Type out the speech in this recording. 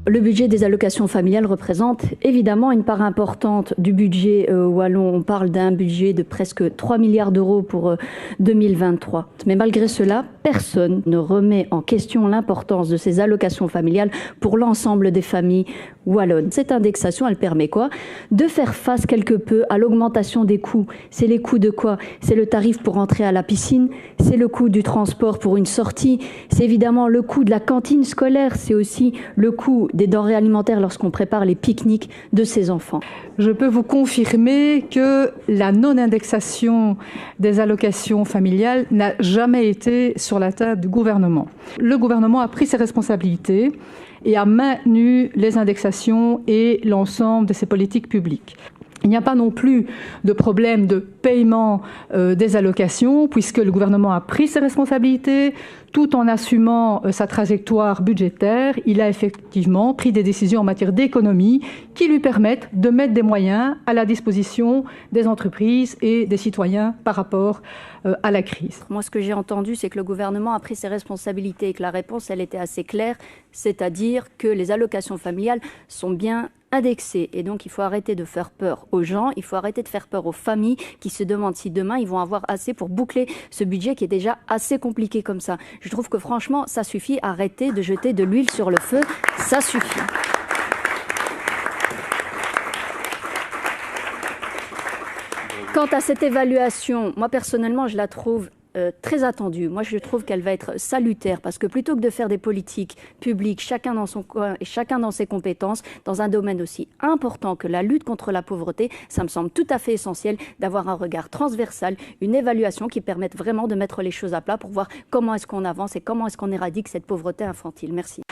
Le budget des allocations familiales représente évidemment une part importante du budget wallon. On parle d'un budget de presque 3 milliards d'euros pour 2023. Mais malgré cela, personne ne remet en question l'importance de ces allocations familiales pour l'ensemble des familles wallonnes. Cette indexation, elle permet quoi? De faire face quelque peu à l'augmentation des coûts. C'est les coûts de quoi? C'est le tarif pour entrer à la piscine, c'est le coût du transport pour une sortie, c'est évidemment le coût de la cantine scolaire, c'est aussi le coût des denrées alimentaires lorsqu'on prépare les pique-niques de ses enfants. Je peux vous confirmer que la non-indexation des allocations familiales n'a jamais été sur la table du gouvernement. Le gouvernement a pris ses responsabilités et a maintenu les indexations et l'ensemble de ses politiques publiques. Il n'y a pas non plus de problème de paiement des allocations puisque le gouvernement a pris ses responsabilités tout en assumant sa trajectoire budgétaire. Il a effectivement pris des décisions en matière d'économie qui lui permettent de mettre des moyens à la disposition des entreprises et des citoyens par rapport à la crise. Moi, ce que j'ai entendu, c'est que le gouvernement a pris ses responsabilités et que la réponse, elle était assez claire, c'est-à-dire que les allocations familiales sont bien indexées. Et donc, il faut arrêter de faire peur aux gens, il faut arrêter de faire peur aux familles qui se demandent si demain, ils vont avoir assez pour boucler ce budget qui est déjà assez compliqué comme ça. Je trouve que franchement, ça suffit. Arrêtez de jeter de l'huile sur le feu, ça suffit. Quant à cette évaluation, moi personnellement, je la trouve très attendue. Moi, je trouve qu'elle va être salutaire parce que plutôt que de faire des politiques publiques, chacun dans son coin et chacun dans ses compétences, dans un domaine aussi important que la lutte contre la pauvreté, ça me semble tout à fait essentiel d'avoir un regard transversal, une évaluation qui permette vraiment de mettre les choses à plat pour voir comment est-ce qu'on avance et comment est-ce qu'on éradique cette pauvreté infantile. Merci.